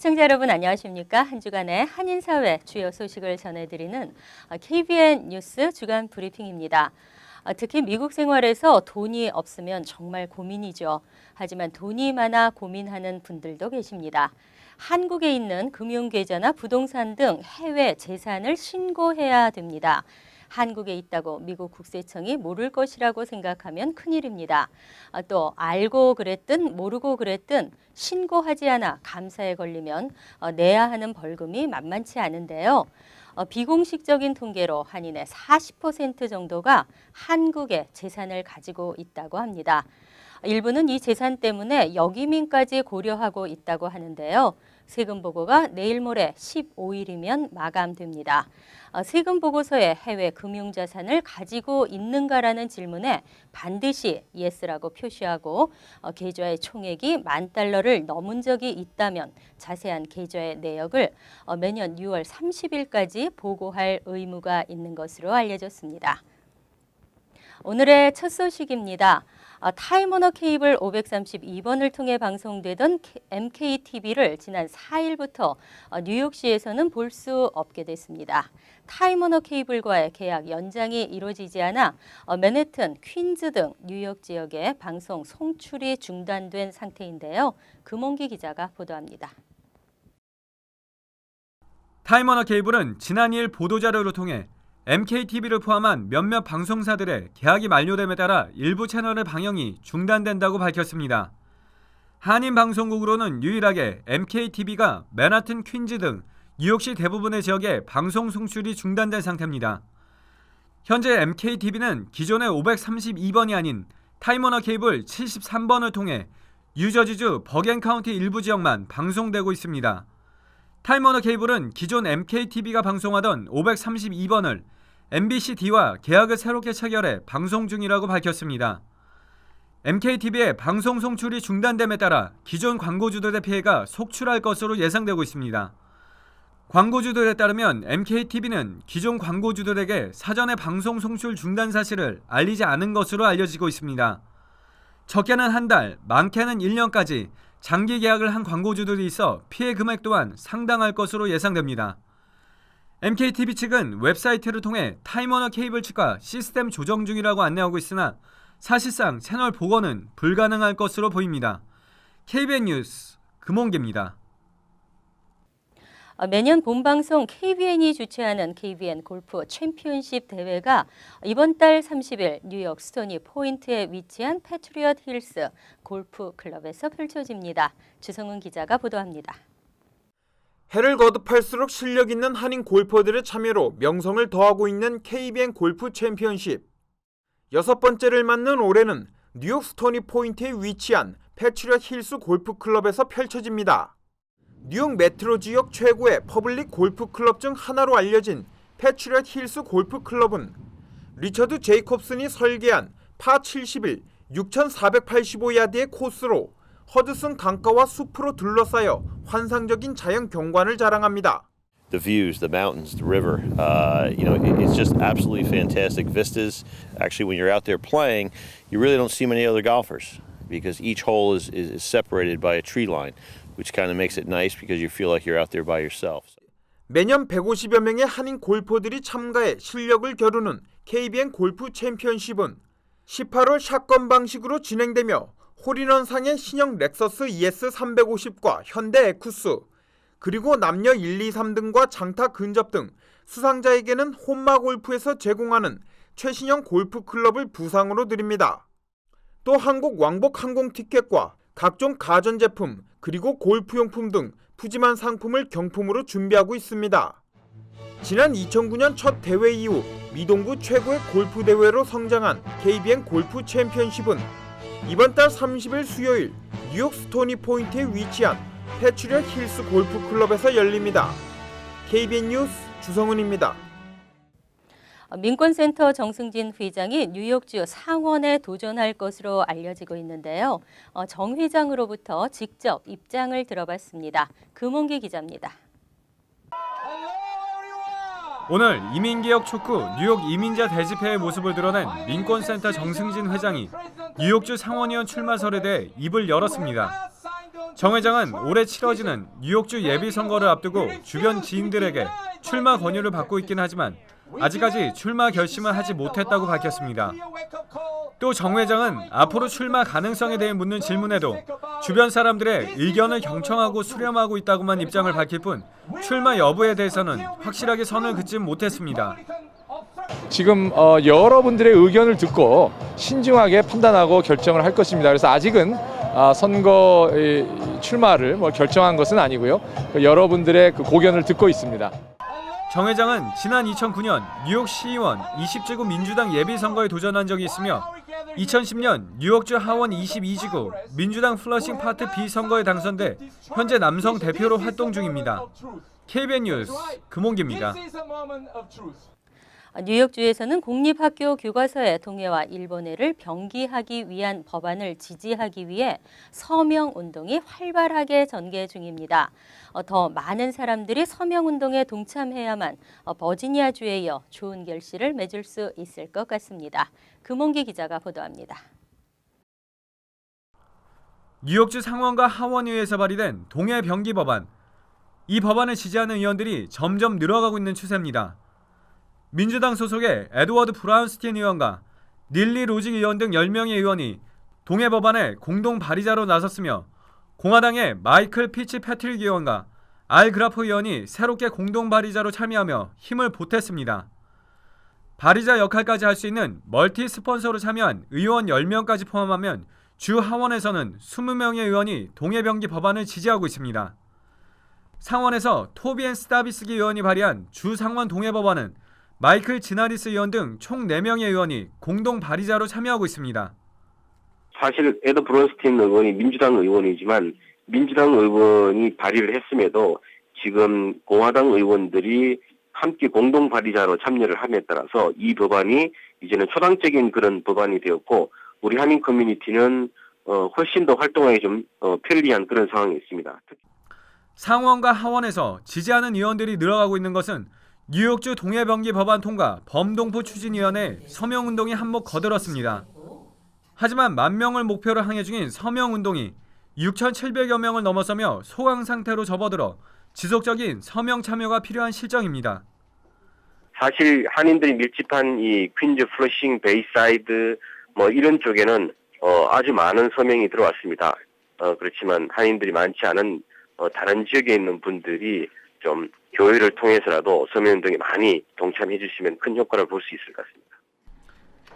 시청자 여러분 안녕하십니까? 한 주간의 한인사회 주요 소식을 전해드리는 KBN 뉴스 주간 브리핑입니다. 특히 미국 생활에서 돈이 없으면 정말 고민이죠. 하지만 돈이 많아 고민하는 분들도 계십니다. 한국에 있는 금융계좌나 부동산 등 해외 재산을 신고해야 됩니다. 한국에 있다고 미국 국세청이 모를 것이라고 생각하면 큰일입니다. 또 알고 그랬든 모르고 그랬든 신고하지 않아 감사에 걸리면 내야 하는 벌금이 만만치 않은데요. 비공식적인 통계로 한인의 40% 정도가 한국에 재산을 가지고 있다고 합니다. 일부는 이 재산 때문에 역이민까지 고려하고 있다고 하는데요. 세금 보고가 내일 모레 15일이면 마감됩니다. 세금 보고서에 해외 금융자산을 가지고 있는가라는 질문에 반드시 예스라고 표시하고 계좌의 총액이 $10,000를 넘은 적이 있다면 자세한 계좌의 내역을 매년 6월 30일까지 보고할 의무가 있는 것으로 알려졌습니다. 오늘의 첫 소식입니다. 타임워너 케이블 532번을 통해 방송되던 MKTV를 지난 4일부터 뉴욕시에서는 볼 수 없게 됐습니다. 타임워너 케이블과의 계약 연장이 이루어지지 않아 맨해튼, 퀸즈 등 뉴욕 지역의 방송 송출이 중단된 상태인데요. 금홍기 기자가 보도합니다. 타임워너 케이블은 지난 2일 보도자료를 통해 MKTV를 포함한 몇몇 방송사들의 계약이 만료됨에 따라 일부 채널의 방영이 중단된다고 밝혔습니다. 한인방송국으로는 유일하게 MKTV가 맨하튼, 퀸즈 등 뉴욕시 대부분의 지역에 방송 송출이 중단된 상태입니다. 현재 MKTV는 기존의 532번이 아닌 타임워너 케이블 73번을 통해 뉴저지주 버겐카운티 일부 지역만 방송되고 있습니다. 타임워너 케이블은 기존 MKTV가 방송하던 532번을 MBC-D와 계약을 새롭게 체결해 방송 중이라고 밝혔습니다. MKTV의 방송 송출이 중단됨에 따라 기존 광고주들의 피해가 속출할 것으로 예상되고 있습니다. 광고주들에 따르면 MKTV는 기존 광고주들에게 사전에 방송 송출 중단 사실을 알리지 않은 것으로 알려지고 있습니다. 적게는 한 달, 많게는 1년까지 장기 계약을 한 광고주들이 있어 피해 금액 또한 상당할 것으로 예상됩니다. MKTV 측은 웹사이트를 통해 타임워너 케이블 측과 시스템 조정 중이라고 안내하고 있으나 사실상 채널 복원은 불가능할 것으로 보입니다. KBN 뉴스 금홍기입니다. 매년 본방송 KBN이 주최하는 KBN 골프 챔피언십 대회가 이번 달 30일 뉴욕 스토니 포인트에 위치한 패트리엇 힐스 골프 클럽에서 펼쳐집니다. 주성은 기자가 보도합니다. 해를 거듭할수록 실력 있는 한인 골퍼들의 참여로 명성을 더하고 있는 KBN 골프 챔피언십. 6번째를 맞는 올해는 뉴욕 스토니 포인트에 위치한 패트리엇 힐스 골프 클럽에서 펼쳐집니다. 뉴욕 메트로 지역 최고의 퍼블릭 골프 클럽 중 하나로 알려진 패트리엇 힐스 골프 클럽은 리처드 제이콥슨이 설계한 파 71, 6,485야드의 코스로 허드슨 강가와 숲으로 둘러싸여 환상적인 자연 경관을 자랑합니다. The views, the mountains, the river, it's just absolutely fantastic vistas. Actually, when you're out there playing, you really don't see many other golfers because each hole is separated by a tree line, which kind of makes it nice because you feel like you're out there by yourself. 매년 150여 명의 한인 골퍼들이 참가해 실력을 겨루는 KBN 골프 챔피언십은 18홀 샷건 방식으로 진행되며 홀인원상의 신형 렉서스 ES350과 현대 에쿠스, 그리고 남녀 1, 2, 3등과 장타 근접 등 수상자에게는 혼마 골프에서 제공하는 최신형 골프 클럽을 부상으로 드립니다. 또 한국 왕복 항공 티켓과 각종 가전제품 그리고 골프용품 등 푸짐한 상품을 경품으로 준비하고 있습니다. 지난 2009년 첫 대회 이후 미동구 최고의 골프 대회로 성장한 KBN 골프 챔피언십은 이번 달 30일 수요일 뉴욕 스토니 포인트에 위치한 패트리엇 힐스 골프 클럽에서 열립니다. KBN 뉴스 주성은입니다. 민권센터 정승진 회장이 뉴욕주 상원에 도전할 것으로 알려지고 있는데요. 정 회장으로부터 직접 입장을 들어봤습니다. 금홍기 기자입니다. 오늘 이민개혁 촉구 뉴욕 이민자 대집회의 모습을 드러낸 민권센터 정승진 회장이 뉴욕주 상원의원 출마설에 대해 입을 열었습니다. 정 회장은 올해 치러지는 뉴욕주 예비선거를 앞두고 주변 지인들에게 출마 권유를 받고 있긴 하지만 아직까지 출마 결심을 하지 못했다고 밝혔습니다. 또 정 회장은 앞으로 출마 가능성에 대해 묻는 질문에도 주변 사람들의 의견을 경청하고 수렴하고 있다고만 입장을 밝힐 뿐 출마 여부에 대해서는 확실하게 선을 긋지 못했습니다. 지금 여러분들의 의견을 듣고 신중하게 판단하고 결정을 할 것입니다. 그래서 아직은 선거 출마를 결정한 것은 아니고요. 여러분들의 그 고견을 듣고 있습니다. 정 회장은 지난 2009년 뉴욕 시의원 20지구 민주당 예비선거에 도전한 적이 있으며 2010년 뉴욕주 하원 22지구 민주당 플러싱 파트 B 선거에 당선돼 현재 남성 대표로 활동 중입니다. KBN 뉴스 금홍기입니다. 뉴욕주에서는 공립학교 교과서의 동해와 일본해를 병기하기 위한 법안을 지지하기 위해 서명운동이 활발하게 전개 중입니다. 더 많은 사람들이 서명운동에 동참해야만 버지니아주에 이어 좋은 결실을 맺을 수 있을 것 같습니다. 금홍기 기자가 보도합니다. 뉴욕주 상원과 하원의회에서 발의된 동해 병기 법안. 이 법안을 지지하는 의원들이 점점 늘어가고 있는 추세입니다. 민주당 소속의 에드워드 브라운스틴 의원과 닐리 로직 의원 등 10명의 의원이 동해 법안의 공동 발의자로 나섰으며 공화당의 마이클 피츠패트릭 의원과 알 그라프 의원이 새롭게 공동 발의자로 참여하며 힘을 보탰습니다. 발의자 역할까지 할 수 있는 멀티 스폰서로 참여한 의원 10명까지 포함하면 주 하원에서는 20명의 의원이 동해 병기 법안을 지지하고 있습니다. 상원에서 토비앤 스타비스기 의원이 발의한 주 상원 동해 법안은 마이클 지나리스 의원 등 총 4명의 의원이 공동 발의자로 참여하고 있습니다. 사실 에드 브론스틴 의원이 민주당 의원이지만 민주당 의원이 발의를 했음에도 지금 공화당 의원들이 함께 공동 발의자로 참여를 함에 따라서 이 법안이 이제는 초당적인 그런 법안이 되었고 우리 한인 커뮤니티는 훨씬 더 활동하기 좀 편리한 그런 상황이 있습니다. 상원과 하원에서 지지하는 의원들이 늘어가고 있는 것은 뉴욕주 동해병기 법안 통과 범동포 추진위원회 서명운동이 한몫 거들었습니다. 하지만 10,000명을 목표로 항해 중인 서명운동이 6,700여 명을 넘어서며 소강 상태로 접어들어 지속적인 서명 참여가 필요한 실정입니다. 사실 한인들이 밀집한 이 퀸즈 플러싱 베이사이드 이런 쪽에는 아주 많은 서명이 들어왔습니다. 그렇지만 한인들이 많지 않은 다른 지역에 있는 분들이 좀 교회를 통해서라도 서명운동에 많이 동참해 주시면 큰 효과를 볼 수 있을 것 같습니다.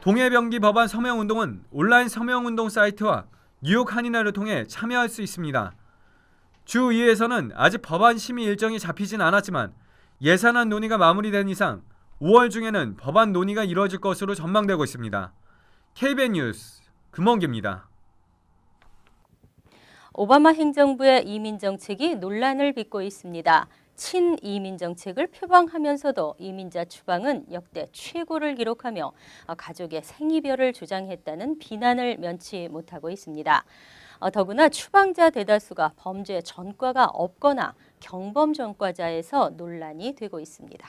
동해병기 법안 서명운동은 온라인 서명운동 사이트와 뉴욕 한인회를 통해 참여할 수 있습니다. 주의회에서는 아직 법안 심의 일정이 잡히진 않았지만 예산안 논의가 마무리된 이상 5월 중에는 법안 논의가 이루어질 것으로 전망되고 있습니다. KBN 뉴스 금원기입니다. 오바마 행정부의 이민 정책이 논란을 빚고 있습니다. 친이민 정책을 표방하면서도 이민자 추방은 역대 최고를 기록하며 가족의 생이별을 주장했다는 비난을 면치 못하고 있습니다. 더구나 추방자 대다수가 범죄 전과가 없거나 경범 전과자에서 논란이 되고 있습니다.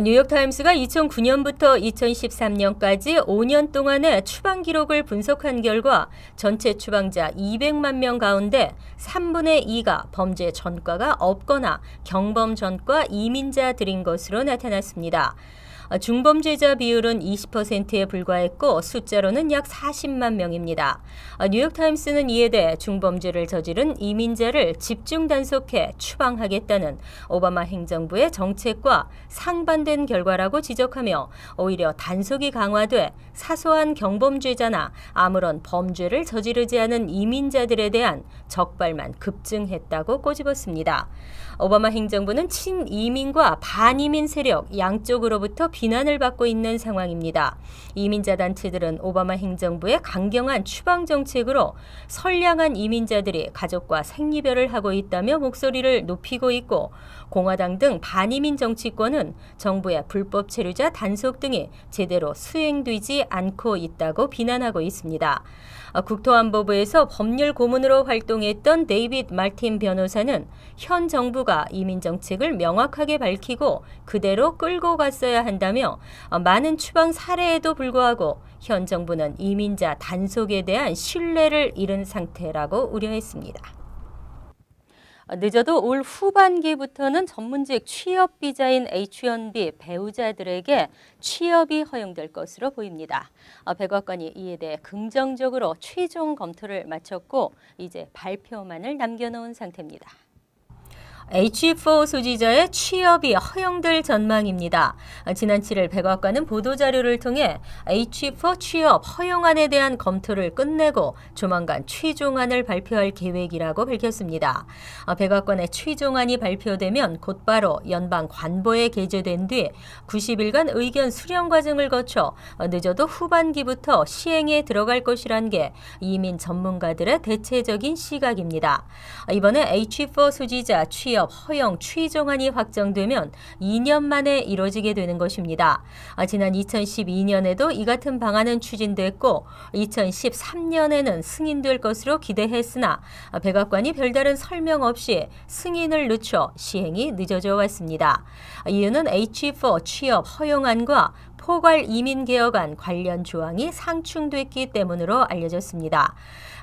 뉴욕타임스가 2009년부터 2013년까지 5년 동안의 추방 기록을 분석한 결과 전체 추방자 200만 명 가운데 3분의 2가 범죄 전과가 없거나 경범 전과 이민자들인 것으로 나타났습니다. 중범죄자 비율은 20%에 불과했고 숫자로는 약 40만 명입니다. 뉴욕타임스는 이에 대해 중범죄를 저지른 이민자를 집중 단속해 추방하겠다는 오바마 행정부의 정책과 상반된 결과라고 지적하며 오히려 단속이 강화돼 사소한 경범죄자나 아무런 범죄를 저지르지 않은 이민자들에 대한 적발만 급증했다고 꼬집었습니다. 오바마 행정부는 친이민과 반이민 세력 양쪽으로부터 비난을 받고 있는 상황입니다. 이민자 단체들은 오바마 행정부의 강경한 추방 정책으로 선량한 이민자들이 가족과 생이별을 하고 있다며 목소리를 높이고 있고 공화당 등 반이민 정치권은 정부의 불법 체류자 단속 등이 제대로 수행되지 않고 있다고 비난하고 있습니다. 국토안보부에서 법률 고문으로 활동했던 데이빗 말틴 변호사는 현 정부가 정부가 이민 정책을 명확하게 밝히고 그대로 끌고 갔어야 한다며 많은 추방 사례에도 불구하고 현 정부는 이민자 단속에 대한 신뢰를 잃은 상태라고 우려했습니다. 늦어도 올 후반기부터는 전문직 취업 비자인 H-1B 배우자들에게 취업이 허용될 것으로 보입니다. 백악관이 이에 대해 긍정적으로 최종 검토를 마쳤고 이제 발표만을 남겨놓은 상태입니다. H4 소지자의 취업이 허용될 전망입니다. 지난 7일 백악관은 보도자료를 통해 H4 취업 허용안에 대한 검토를 끝내고 조만간 최종안을 발표할 계획이라고 밝혔습니다. 백악관의 최종안이 발표되면 곧바로 연방 관보에 게재된 뒤 90일간 의견 수렴 과정을 거쳐 늦어도 후반기부터 시행에 들어갈 것이란 게 이민 전문가들의 대체적인 시각입니다. 이번에 H4 소지자 취업 허용 최종안이 확정되면 2년 만에 이뤄지게 되는 것입니다. 지난 2012년에도 이 같은 방안은 추진됐고 2013년에는 승인될 것으로 기대했으나 백악관이 별다른 설명 없이 승인을 늦춰 시행이 늦어져 왔습니다. 이유는 H4 취업 허용안과 포괄 이민개혁안 관련 조항이 상충됐기 때문으로 알려졌습니다.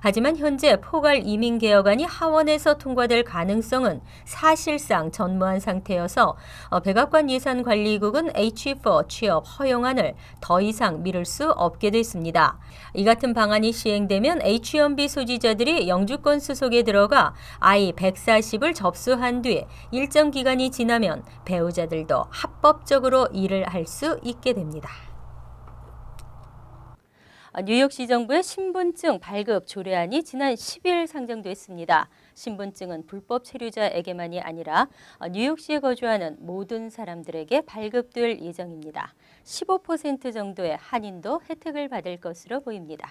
하지만 현재 포괄 이민개혁안이 하원에서 통과될 가능성은 사실상 전무한 상태여서 백악관 예산관리국은 H4 취업 허용안을 더 이상 미룰 수 없게 됐습니다. 이 같은 방안이 시행되면 H-1B 소지자들이 영주권 수속에 들어가 I-140을 접수한 뒤 일정 기간이 지나면 배우자들도 합법적으로 일을 할 수 있게 됩니다. 뉴욕시 정부의 신분증 발급 조례안이 지난 10일 상정됐습니다. 신분증은 불법 체류자에게만이 아니라 뉴욕시에 거주하는 모든 사람들에게 발급될 예정입니다. 15% 정도의 한인도 혜택을 받을 것으로 보입니다.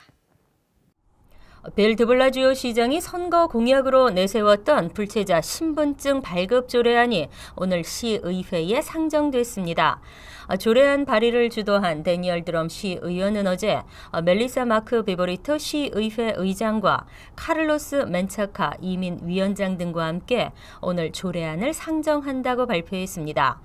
빌 드블라지오 시장이 선거 공약으로 내세웠던 불체자 신분증 발급 조례안이 오늘 시의회에 상정됐습니다. 조례안 발의를 주도한 데니얼 드럼 시의원은 어제 멜리사 마크 비보리토 시의회 의장과 카를로스 멘차카 이민위원장 등과 함께 오늘 조례안을 상정한다고 발표했습니다.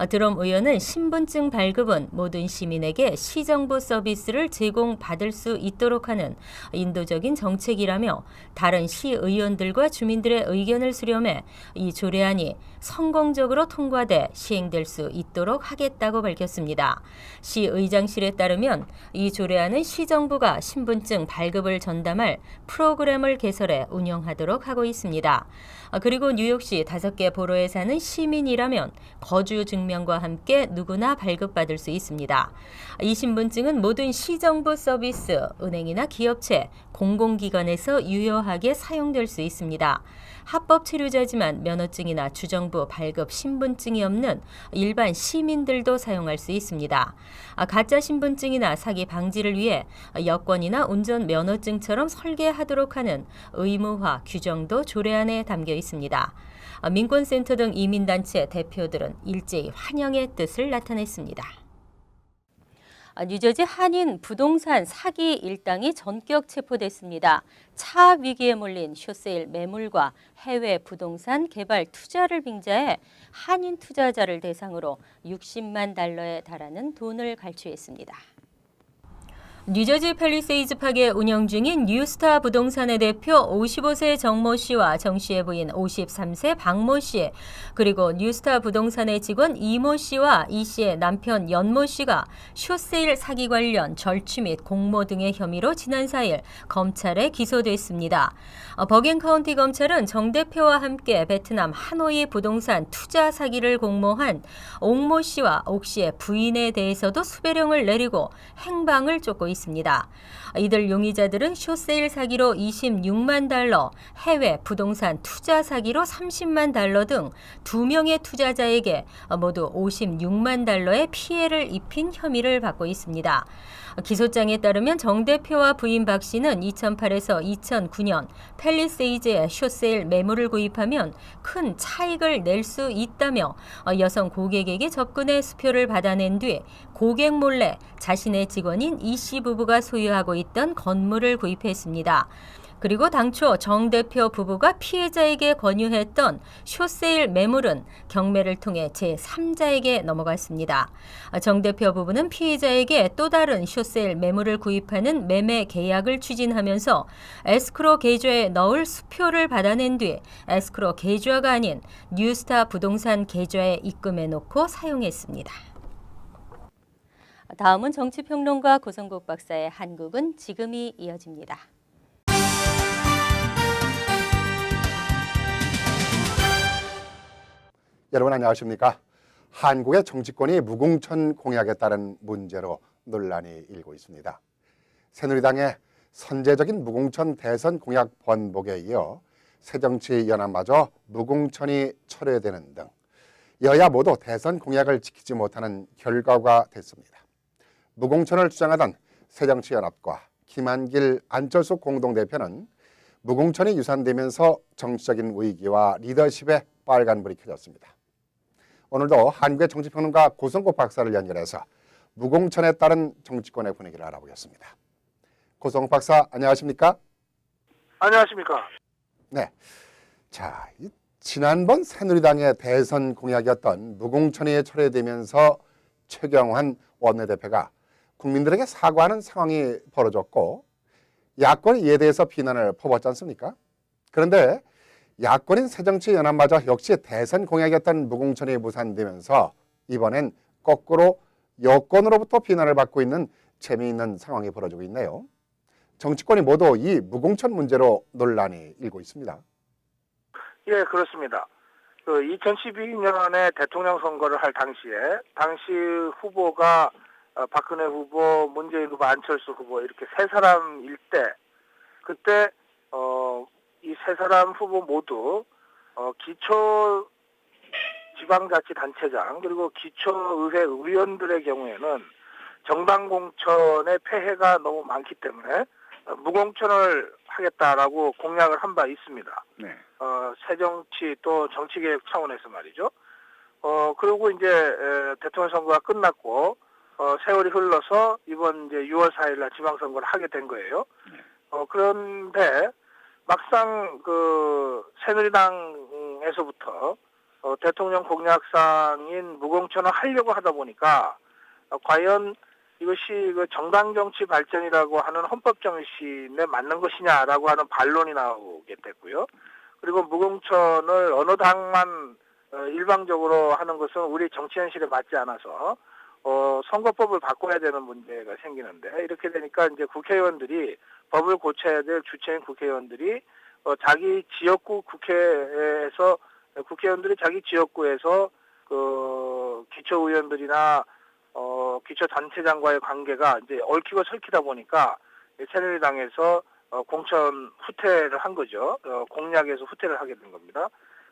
드럼 의원은 신분증 발급은 모든 시민에게 시정부 서비스를 제공받을 수 있도록 하는 인도적인 정책이라며 다른 시의원들과 주민들의 의견을 수렴해 이 조례안이 성공적으로 통과돼 시행될 수 있도록 하겠다고 밝혔습니다. 시의장실에 따르면 이 조례안은 시정부가 신분증 발급을 전담할 프로그램을 개설해 운영하도록 하고 있습니다. 그리고 뉴욕시 5개 보로에 사는 시민이라면 거주 증명과 함께 누구나 발급받을 수 있습니다. 이 신분증은 모든 시정부 서비스, 은행이나 기업체, 공공기관에서 유효하게 사용될 수 있습니다. 합법 체류자지만 면허증이나 주정부 발급 신분증이 없는 일반 시민들도 사용할 수 있습니다. 가짜 신분증이나 사기 방지를 위해 여권이나 운전 면허증처럼 설계하도록 하는 의무화 규정도 조례안에 담겨 있습니다. 민권센터 등 이민단체 대표들은 일제히 환영의 뜻을 나타냈습니다. 뉴저지 한인 부동산 사기 일당이 전격 체포됐습니다. 차 위기에 몰린 쇼세일 매물과 해외 부동산 개발 투자를 빙자해 한인 투자자를 대상으로 60만 달러에 달하는 돈을 갈취했습니다. 뉴저지 팰리세이즈 파게 운영 중인 뉴스타 부동산의 대표 55세 정모 씨와 정 씨의 부인 53세 박모 씨, 그리고 뉴스타 부동산의 직원 이모 씨와 이 씨의 남편 연모 씨가 숏세일 사기 관련 절취 및 공모 등의 혐의로 지난 4일 검찰에 기소됐습니다. 버겐 카운티 검찰은 정 대표와 함께 베트남 하노이 부동산 투자 사기를 공모한 옥모 씨와 옥 씨의 부인에 대해서도 수배령을 내리고 행방을 쫓고 있습니다. 이들 용의자들은 숏세일 사기로 26만 달러, 해외 부동산 투자 사기로 30만 달러 등 2명의 투자자에게 모두 56만 달러의 피해를 입힌 혐의를 받고 있습니다. 기소장에 따르면 정 대표와 부인 박 씨는 2008에서 2009년 팰리세이즈의 숏세일 매물을 구입하면 큰 차익을 낼 수 있다며 여성 고객에게 접근해 수표를 받아낸 뒤 고객 몰래 자신의 직원인 이 씨 부부가 소유하고 있던 건물을 구입했습니다. 그리고 당초 정 대표 부부가 피해자에게 권유했던 쇼세일 매물은 경매를 통해 제3자에게 넘어갔습니다. 정 대표 부부는 피해자에게 또 다른 쇼세일 매물을 구입하는 매매 계약을 추진하면서 에스크로 계좌에 넣을 수표를 받아낸 뒤 에스크로 계좌가 아닌 뉴스타 부동산 계좌에 입금해 놓고 사용했습니다. 다음은 정치평론가 고성국 박사의 한국은 지금이 이어집니다. 여러분 안녕하십니까? 한국의 정치권이 무공천 공약에 따른 문제로 논란이 일고 있습니다. 새누리당의 선제적인 무공천 대선 공약 번복에 이어 새정치연합마저 무공천이 철회되는 등 여야 모두 대선 공약을 지키지 못하는 결과가 됐습니다. 무공천을 주장하던 새정치연합과 김한길, 안철수 공동대표는 무공천이 유산되면서 정치적인 위기와 리더십에 빨간불이 켜졌습니다. 오늘도 한국의 정치평론가 고성국 박사를 연결해서 무공천에 따른 정치권의 분위기를 알아보겠습니다. 고성국 박사 안녕하십니까? 안녕하십니까? 네. 자, 지난번 새누리당의 대선 공약이었던 무공천이 철회되면서 최경환 원내대표가 국민들에게 사과하는 상황이 벌어졌고 야권이 이에 대해서 비난을 퍼붓지 않습니까? 그런데 야권인 새정치연합마저 역시 대선 공약이었던 무공천이 무산되면서 이번엔 거꾸로 여권으로부터 비난을 받고 있는 재미있는 상황이 벌어지고 있네요. 정치권이 모두 이 무공천 문제로 논란이 일고 있습니다. 예, 그렇습니다. 2012년에 대통령 선거를 할 당시 후보가 박근혜 후보, 문재인 후보, 안철수 후보 이렇게 세 사람일 때 그때 이 세 사람 후보 모두 기초 지방자치단체장 그리고 기초의회 의원들의 경우에는 정당 공천의 폐해가 너무 많기 때문에 무공천을 하겠다라고 공약을 한 바 있습니다. 네. 새정치 또 정치개혁 차원에서 말이죠. 그리고 이제 대통령 선거가 끝났고 세월이 흘러서 이번 이제 6월 4일 날 지방선거를 하게 된 거예요. 그런데 막상 새누리당에서부터 대통령 공약상인 무공천을 하려고 하다 보니까 과연 이것이 정당 정치 발전이라고 하는 헌법 정신에 맞는 것이냐라고 하는 반론이 나오게 됐고요. 그리고 무공천을 어느 당만 일방적으로 하는 것은 우리 정치 현실에 맞지 않아서 선거법을 바꿔야 되는 문제가 생기는데 이렇게 되니까 이제 국회의원들이 법을 고쳐야 될 주체인 국회의원들이 자기 지역구 국회에서 국회의원들이 자기 지역구에서 기초의원들이나 기초단체장과의 관계가 이제 얽히고 설키다 보니까 새누리당에서 공천 후퇴를 한 거죠. 공약에서 후퇴를 하게 된 겁니다.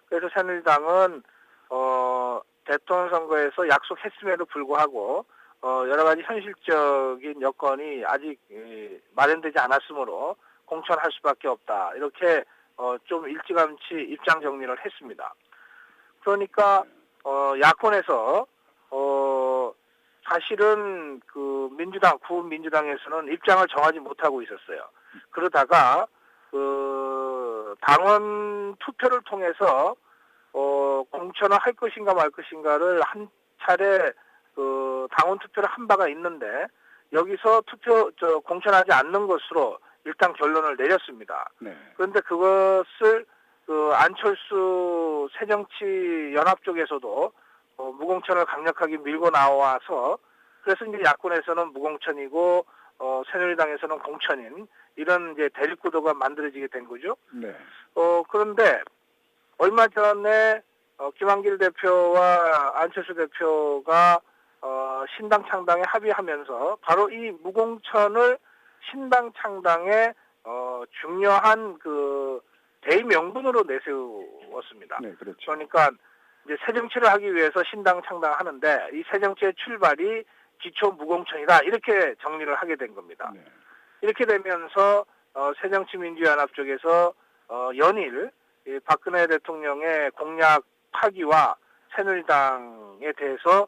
그래서 새누리당은 대통령 선거에서 약속했음에도 불구하고 여러 가지 현실적인 여건이 아직 마련되지 않았으므로 공천할 수밖에 없다. 이렇게 좀 일찌감치 입장 정리를 했습니다. 그러니까 야권에서 사실은 민주당, 구민주당에서는 입장을 정하지 못하고 있었어요. 그러다가 당원 투표를 통해서 공천을 할 것인가 말 것인가를 한 차례 당원 투표를 한 바가 있는데 여기서 공천하지 않는 것으로 일단 결론을 내렸습니다. 네. 그런데 그것을 안철수 새정치연합 쪽에서도 무공천을 강력하게 밀고 나와서 그래서 이제 야권에서는 무공천이고 새누리당에서는 공천인 이런 이제 대립구도가 만들어지게 된 거죠. 네. 그런데 얼마 전에 김한길 대표와 안철수 대표가 신당 창당에 합의하면서 바로 이 무공천을 신당 창당의 중요한 대의명분으로 내세웠습니다. 네, 그렇죠. 그러니까 이제 새정치를 하기 위해서 신당 창당하는데 이 새정치의 출발이 기초 무공천이다 이렇게 정리를 하게 된 겁니다. 네. 이렇게 되면서 새정치민주연합 쪽에서 연일 박근혜 대통령의 공약 파기와 새누리당에 대해서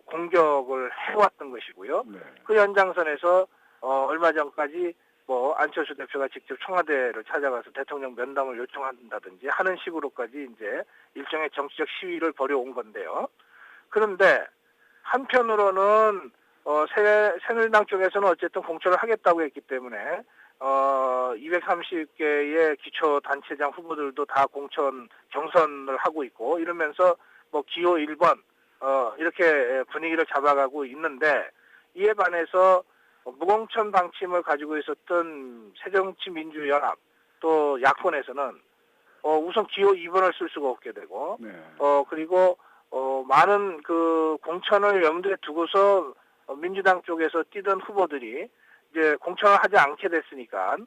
공격을 해왔던 것이고요. 네. 그 연장선에서 얼마 전까지 뭐 안철수 대표가 직접 청와대를 찾아가서 대통령 면담을 요청한다든지 하는 식으로까지 이제 일종의 정치적 시위를 벌여온 건데요. 그런데 한편으로는 새누리당 쪽에서는 어쨌든 공천을 하겠다고 했기 때문에 230개의 기초단체장 후보들도 다 공천 경선을 하고 있고 이러면서 뭐 기호 1번 이렇게 분위기를 잡아가고 있는데 이에 반해서 무공천 방침을 가지고 있었던 새정치민주연합 또 야권에서는 우선 기호 2번을 쓸 수가 없게 되고 그리고 많은 그 공천을 염두에 두고서 민주당 쪽에서 뛰던 후보들이 이제 공천을 하지 않게 됐으니까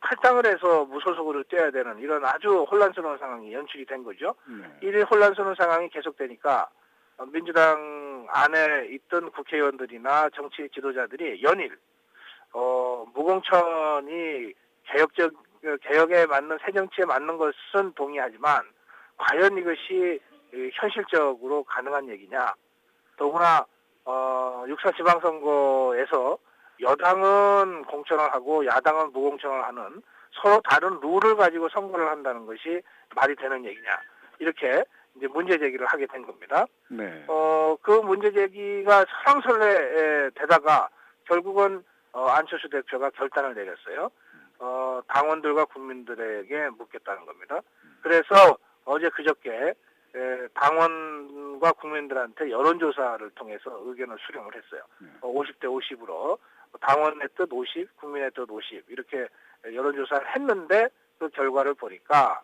탈당을 해서 무소속으로 뛰어야 되는 이런 아주 혼란스러운 상황이 연출이 된 거죠. 이 혼란스러운 상황이 계속되니까 민주당 안에 있던 국회의원들이나 정치 지도자들이 연일 무공천이 개혁에 맞는 새 정치에 맞는 것은 동의하지만 과연 이것이 현실적으로 가능한 얘기냐. 더구나 6.4 지방선거에서 여당은 공천을 하고 야당은 무공천을 하는 서로 다른 룰을 가지고 선거를 한다는 것이 말이 되는 얘기냐. 이렇게 이제 문제 제기를 하게 된 겁니다. 그 문제 제기가 설왕설래 되다가 결국은 안철수 대표가 결단을 내렸어요. 당원들과 국민들에게 묻겠다는 겁니다. 그래서 어제 그저께 당원과 국민들한테 여론조사를 통해서 의견을 수렴을 했어요. 50대 50으로 당원의 뜻 50, 국민의 뜻 50 이렇게 여론조사를 했는데 그 결과를 보니까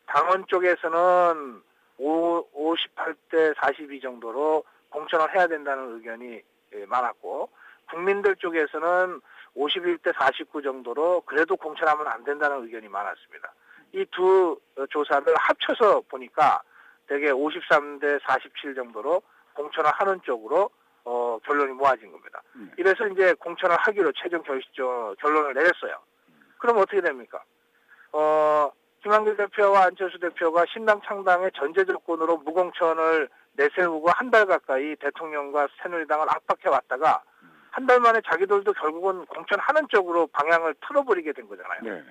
당원 쪽에서는 58대 42 정도로 공천을 해야 된다는 의견이 많았고 국민들 쪽에서는 51대 49 정도로 그래도 공천하면 안 된다는 의견이 많았습니다. 이 두 조사를 합쳐서 보니까 대개 53대 47 정도로 공천을 하는 쪽으로 결론이 모아진 겁니다. 이래서 이제 공천을 하기로 최종 결론을 내렸어요. 그럼 어떻게 됩니까? 김한길 대표와 안철수 대표가 신당 창당의 전제 조건으로 무공천을 내세우고 한 달 가까이 대통령과 새누리당을 압박해 왔다가 한 달 만에 자기들도 결국은 공천하는 쪽으로 방향을 틀어버리게 된 거잖아요.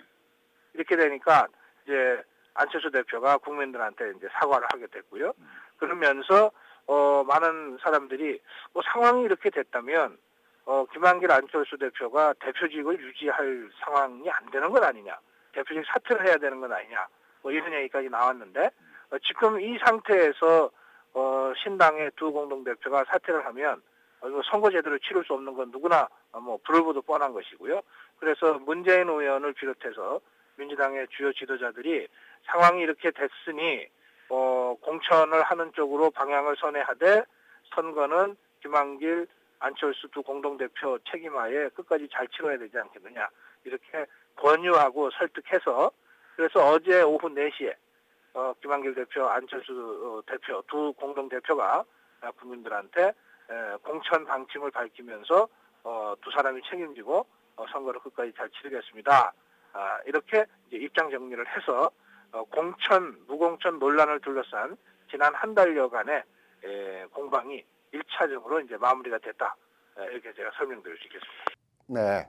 이렇게 되니까 이제 안철수 대표가 국민들한테 이제 사과를 하게 됐고요. 그러면서 많은 사람들이 뭐 상황이 이렇게 됐다면 김한길 안철수 대표가 대표직을 유지할 상황이 안 되는 건 아니냐. 대표직 사퇴를 해야 되는 건 아니냐. 뭐 이런 얘기까지 나왔는데 지금 이 상태에서 신당의 두 공동대표가 사퇴를 하면 선거 제대로 치를 수 없는 건 누구나 뭐 불을 보듯 뻔한 것이고요. 그래서 문재인 의원을 비롯해서 민주당의 주요 지도자들이 상황이 이렇게 됐으니 공천을 하는 쪽으로 방향을 선회하되 선거는 김한길, 안철수 두 공동대표 책임하에 끝까지 잘 치러야 되지 않겠느냐. 이렇게 권유하고 설득해서 그래서 어제 오후 4시에 김한길 대표, 안철수 대표 두 공동대표가 국민들한테 공천 방침을 밝히면서 두 사람이 책임지고 선거를 끝까지 잘 치르겠습니다. 이렇게 이제 입장 정리를 해서 공천, 무공천 논란을 둘러싼 지난 한 달여간의 공방이 1차적으로 이제 마무리가 됐다. 이렇게 제가 설명드릴 수 있겠습니다. 네.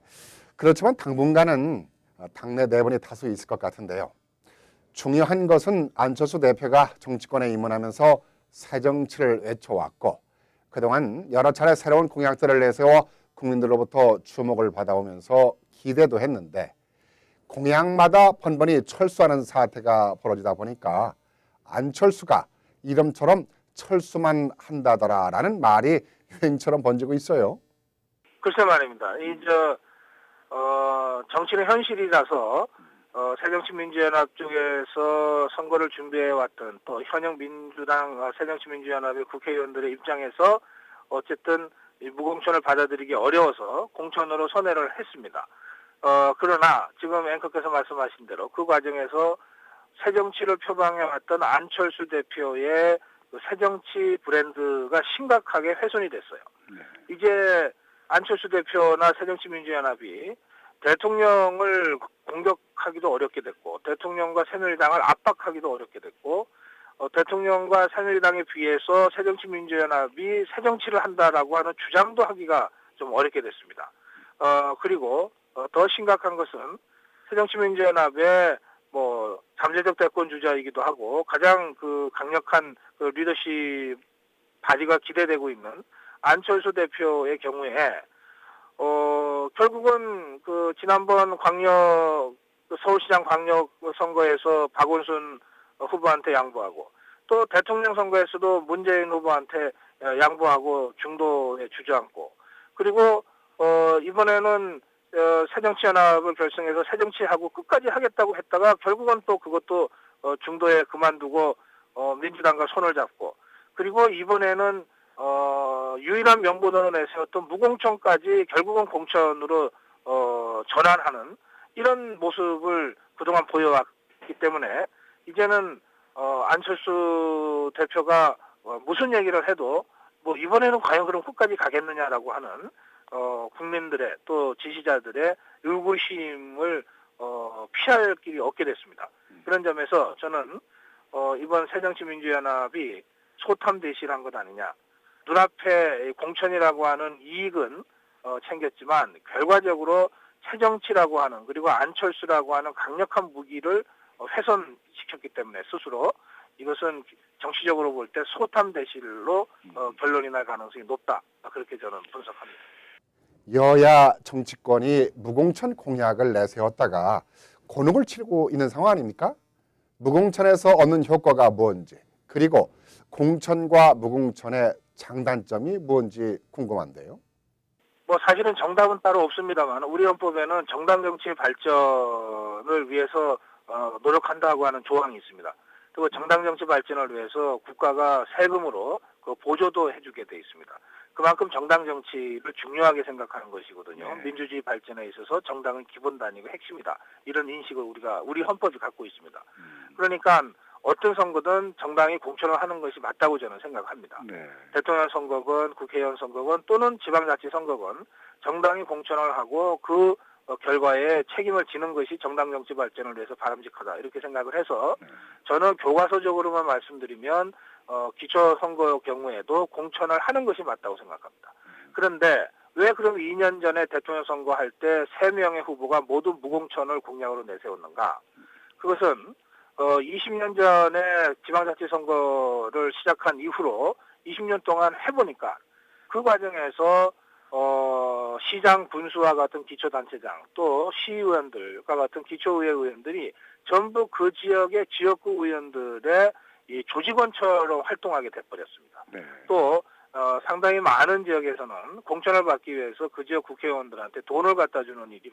그렇지만 당분간은 당내 내분이 다수 있을 것 같은데요. 중요한 것은 안철수 대표가 정치권에 입문하면서 새정치를 외쳐왔고 그동안 여러 차례 새로운 공약들을 내세워 국민들로부터 주목을 받아오면서 기대도 했는데 공약마다 번번이 철수하는 사태가 벌어지다 보니까 안철수가 이름처럼 철수만 한다더라라는 말이 유행처럼 번지고 있어요. 글쎄 말입니다. 정치는 현실이라서 새정치민주연합 쪽에서 선거를 준비해왔던 또 현역 민주당 새정치민주연합의 국회의원들의 입장에서 어쨌든 이 무공천을 받아들이기 어려워서 공천으로 선회를 했습니다. 그러나 지금 앵커께서 말씀하신 대로 그 과정에서 새정치를 표방해왔던 안철수 대표의 그 새정치 브랜드가 심각하게 훼손이 됐어요. 이제 안철수 대표나 새정치민주연합이 대통령을 공격하기도 어렵게 됐고 대통령과 새누리당을 압박하기도 어렵게 됐고 대통령과 새누리당에 비해서 새정치민주연합이 새정치를 한다라고 하는 주장도 하기가 좀 어렵게 됐습니다. 그리고 더 심각한 것은 새정치민주연합의 뭐 잠재적 대권 주자이기도 하고 가장 그 강력한 그 리더십 발휘가 기대되고 있는 안철수 대표의 경우에 결국은 그 지난번 서울시장 광역 선거에서 박원순 후보한테 양보하고 또 대통령 선거에서도 문재인 후보한테 양보하고 중도에 주저앉고 그리고 이번에는 새정치연합을 결성해서 새정치하고 끝까지 하겠다고 했다가 결국은 또 그것도 중도에 그만두고 민주당과 손을 잡고 그리고 이번에는 유일한 명분으로 내세웠던 무공천까지 결국은 공천으로 전환하는 이런 모습을 그동안 보여왔기 때문에 이제는 안철수 대표가 무슨 얘기를 해도 뭐 이번에는 과연 그럼 끝까지 가겠느냐라고 하는 국민들의 또 지지자들의 의구심을 피할 길이 없게 됐습니다. 그런 점에서 저는 이번 새정치민주연합이 소탐대실한 것 아니냐. 눈앞에 공천이라고 하는 이익은 챙겼지만 결과적으로 새정치라고 하는 그리고 안철수라고 하는 강력한 무기를 훼손시켰기 때문에 스스로 이것은 정치적으로 볼 때 소탐대실로 결론이 날 가능성이 높다. 그렇게 저는 분석합니다. 여야 정치권이 무공천 공약을 내세웠다가 곤혹을 치르고 있는 상황 아닙니까? 무공천에서 얻는 효과가 뭔지 그리고 공천과 무공천의 장단점이 뭔지 궁금한데요. 뭐 사실은 정답은 따로 없습니다만 우리 헌법에는 정당 정치의 발전을 위해서 노력한다고 하는 조항이 있습니다. 그리고 정당 정치 발전을 위해서 국가가 세금으로 그 보조도 해주게 돼 있습니다. 그만큼 정당 정치를 중요하게 생각하는 것이거든요. 네. 민주주의 발전에 있어서 정당은 기본 단위고 핵심이다. 이런 인식을 우리 헌법이 갖고 있습니다. 그러니까 어떤 선거든 정당이 공천을 하는 것이 맞다고 저는 생각합니다. 네. 대통령 선거건 국회의원 선거건 또는 지방자치 선거건 정당이 공천을 하고 그 결과에 책임을 지는 것이 정당 정치 발전을 위해서 바람직하다 이렇게 생각을 해서 저는 교과서적으로만 말씀드리면 기초선거 경우에도 공천을 하는 것이 맞다고 생각합니다. 그런데 왜 그럼 2년 전에 대통령 선거할 때 3명의 후보가 모두 무공천을 공약으로 내세웠는가? 그것은 20년 전에 지방자치 선거를 시작한 이후로 20년 동안 해보니까 그 과정에서 시장 군수와 같은 기초단체장 또 시의원들과 같은 기초의회 의원들이 전부 그 지역의 지역구 의원들의 이 조직원처럼 활동하게 돼버렸습니다. 네. 또 상당히 많은 지역에서는 공천을 받기 위해서 그 지역 국회의원들한테 돈을 갖다 주는 일이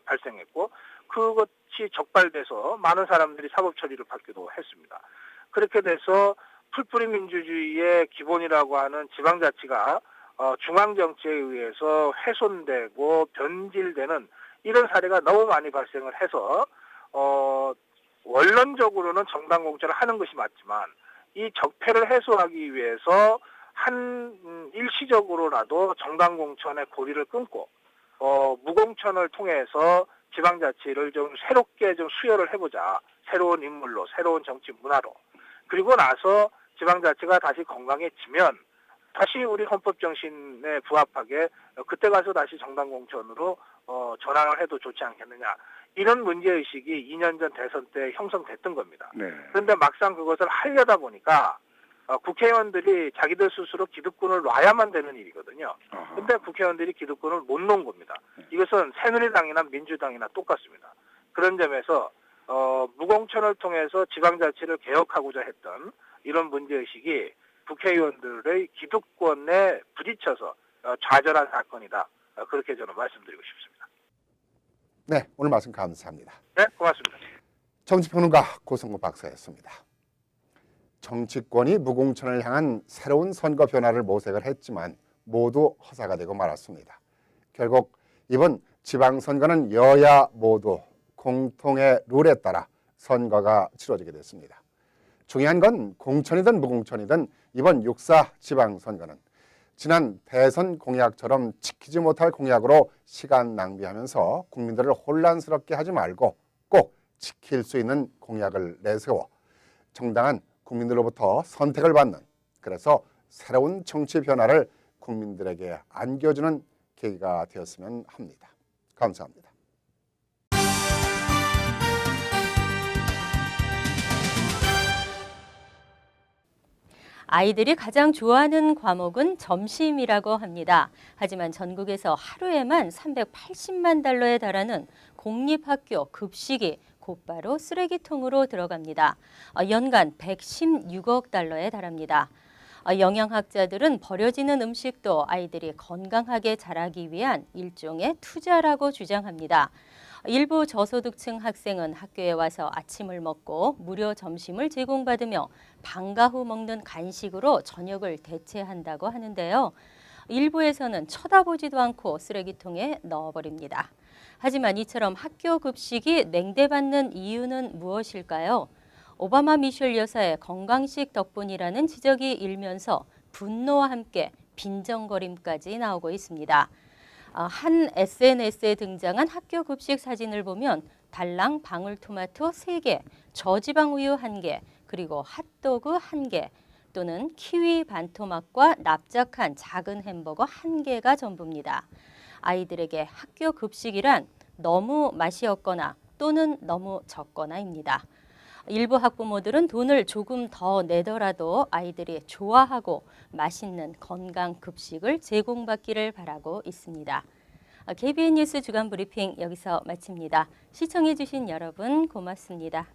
발생했고 그것이 적발돼서 많은 사람들이 사법 처리를 받기도 했습니다. 그렇게 돼서 풀뿌리 민주주의의 기본이라고 하는 지방자치가 중앙정치에 의해서 훼손되고 변질되는 이런 사례가 너무 많이 발생을 해서 원론적으로는 정당 공천을 하는 것이 맞지만 이 적폐를 해소하기 위해서 일시적으로라도 정당 공천의 고리를 끊고 무공천을 통해서 지방자치를 좀 새롭게 좀 수혈을 해보자. 새로운 인물로, 새로운 정치 문화로. 그리고 나서 지방자치가 다시 건강해지면 다시 우리 헌법 정신에 부합하게 그때 가서 다시 정당 공천으로 전환을 해도 좋지 않겠느냐. 이런 문제의식이 2년 전 대선 때 형성됐던 겁니다. 네. 그런데 막상 그것을 하려다 보니까 국회의원들이 자기들 스스로 기득권을 놔야만 되는 일이거든요. 그런데 국회의원들이 기득권을 못 놓은 겁니다. 이것은 새누리당이나 민주당이나 똑같습니다. 그런 점에서 무공천을 통해서 지방자치를 개혁하고자 했던 이런 문제의식이 국회의원들의 기득권에 부딪혀서 좌절한 사건이다. 그렇게 저는 말씀드리고 싶습니다. 네, 오늘 말씀 감사합니다. 네, 고맙습니다. 정치평론가 고성모 박사였습니다. 정치권이 무공천을 향한 새로운 선거 변화를 모색을 했지만 모두 허사가 되고 말았습니다. 결국 이번 지방선거는 여야 모두 공통의 룰에 따라 선거가 치러지게 됐습니다. 중요한 건 공천이든 무공천이든 이번 6.4 지방선거는 지난 대선 공약처럼 지키지 못할 공약으로 시간 낭비하면서 국민들을 혼란스럽게 하지 말고 꼭 지킬 수 있는 공약을 내세워 정당한 국민들로부터 선택을 받는, 그래서 새로운 정치 변화를 국민들에게 안겨주는 계기가 되었으면 합니다. 감사합니다. 아이들이 가장 좋아하는 과목은 점심이라고 합니다. 하지만 전국에서 하루에만 380만 달러에 달하는 공립학교 급식이 곧바로 쓰레기통으로 들어갑니다. 연간 116억 달러에 달합니다. 영양학자들은 버려지는 음식도 아이들이 건강하게 자라기 위한 일종의 투자라고 주장합니다. 일부 저소득층 학생은 학교에 와서 아침을 먹고 무료 점심을 제공받으며 방과 후 먹는 간식으로 저녁을 대체한다고 하는데요. 일부에서는 쳐다보지도 않고 쓰레기통에 넣어버립니다. 하지만 이처럼 학교 급식이 냉대받는 이유는 무엇일까요? 오바마 미셸 여사의 건강식 덕분이라는 지적이 일면서 분노와 함께 빈정거림까지 나오고 있습니다. 한 SNS에 등장한 학교 급식 사진을 보면 달랑 방울토마토 3개, 저지방 우유 1개, 그리고 핫도그 1개, 또는 키위 반토막과 납작한 작은 햄버거 1개가 전부입니다. 아이들에게 학교 급식이란 너무 맛이 없거나 또는 너무 적거나입니다. 일부 학부모들은 돈을 조금 더 내더라도 아이들이 좋아하고 맛있는 건강 급식을 제공받기를 바라고 있습니다. KBN 뉴스 주간 브리핑 여기서 마칩니다. 시청해 주신 여러분 고맙습니다.